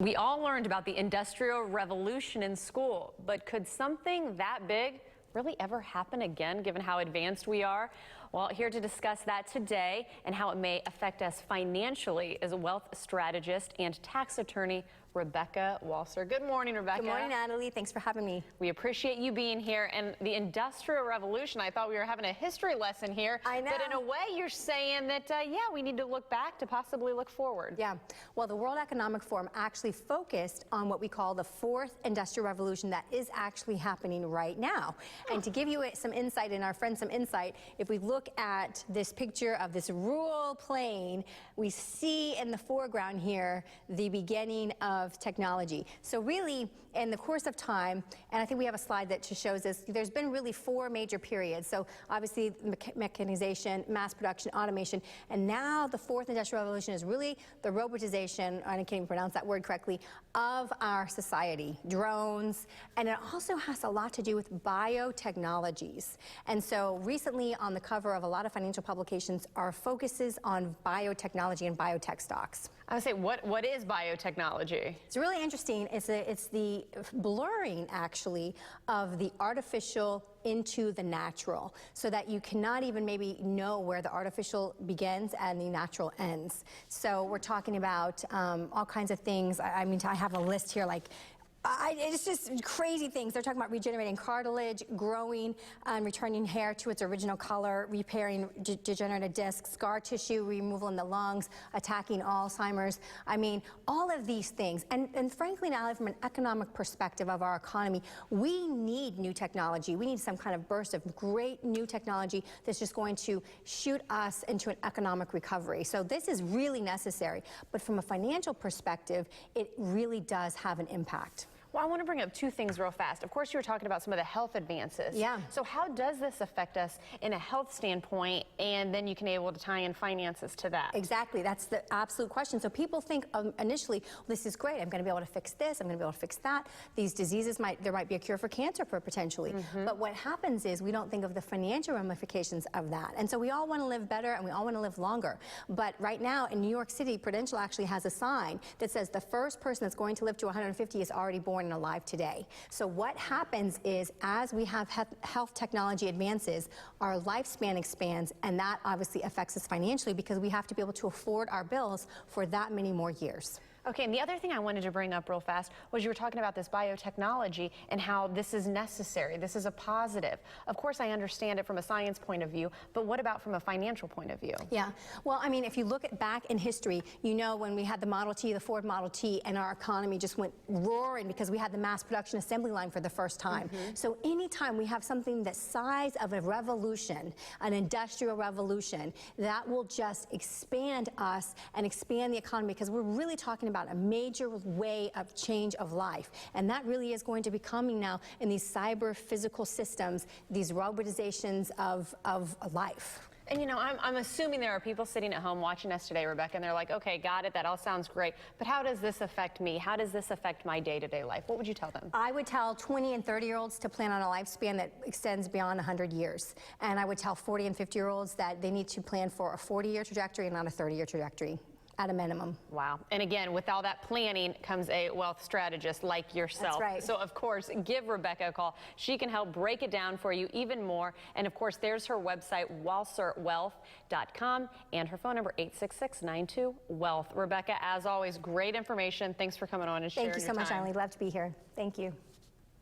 We all learned about the Industrial Revolution in school, but could something that big really ever happen again, given how advanced we are? Well, here to discuss that today and how it may affect us financially is a wealth strategist and tax attorney, Rebecca Walser. Good morning, Rebecca. Good morning, Natalie. Thanks for having me. We appreciate you being here. And the Industrial Revolution, I thought we were having a history lesson here. I know. But in a way, you're saying that, yeah, we need to look back to possibly look forward. Yeah. Well, the World Economic Forum actually focused on what we call the fourth Industrial Revolution that is actually happening right now. And to give you some insight, and our friends some insight, if we look at this picture of this rural plain, we see in the foreground here the beginning of technology. So really, in the course of time, and I think we have a slide that just shows this, there's been really four major periods. So obviously mechanization, mass production, automation, and now the fourth industrial revolution is really the robotization, I can't even pronounce that word correctly, of our society, drones, and it also has a lot to do with biotechnologies. And so recently on the cover of a lot of financial publications are focuses on biotechnology and biotech stocks. I would say, what is biotechnology? It's really interesting. It's the blurring, actually, of the artificial into the natural, so that you cannot even maybe know where the artificial begins and the natural ends. So we're talking about all kinds of things. I mean, I have a list here, like, it's just crazy things. They're talking about regenerating cartilage, growing and returning hair to its original color, repairing degenerative discs, scar tissue removal in the lungs, attacking Alzheimer's. I mean, all of these things. And frankly, now from an economic perspective of our economy, we need new technology. We need some kind of burst of great new technology that's just going to shoot us into an economic recovery. So this is really necessary. But from a financial perspective, it really does have an impact. Well, I want to bring up two things real fast. Of course, you were talking about some of the health advances. Yeah. So how does this affect us in a health standpoint, and then you can be able to tie in finances to that? Exactly. That's the absolute question. So people think initially, this is great. I'm going to be able to fix this. I'm going to be able to fix that. These diseases there might be a cure for cancer potentially. But what happens is we don't think of the financial ramifications of that. And so we all want to live better and we all want to live longer. But right now in New York City, Prudential actually has a sign that says the first person that's going to live to 150 is already born and alive today. So what happens is, as we have health technology advances, our lifespan expands, and that obviously affects us financially because we have to be able to afford our bills for that many more years. Okay, and the other thing I wanted to bring up real fast was you were talking about this biotechnology and how this is necessary. This is a positive. Of course, I understand it from a science point of view, but what about from a financial point of view? Yeah, well, I mean, if you look back in history, you know, when we had the Model T, the Ford Model T, and our economy just went roaring because we had the mass production assembly line for the first time. So anytime we have something the size of a revolution, an industrial revolution, that will just expand us and expand the economy, because we're really talking about a major way of change of life. And that really is going to be coming now in these cyber physical systems, these robotizations of life. And you know, I'm assuming there are people sitting at home watching us today, Rebecca, and they're like, okay, got it, that all sounds great, but how does this affect me? How does this affect my day-to-day life? What would you tell them? I would tell 20 and 30-year-olds to plan on a lifespan that extends beyond 100 years. And I would tell 40 and 50-year-olds that they need to plan for a 40-year trajectory and not a 30-year trajectory, at a minimum. Wow. And again, with all that planning comes a wealth strategist like yourself. That's right. So of course, give Rebecca a call. She can help break it down for you even more. And of course, there's her website, walserwealth.com, and her phone number, 866-92-WEALTH. Rebecca, as always, great information. Thanks for coming on and sharing your time. Thank you so much, Eileen. Love to be here. Thank you.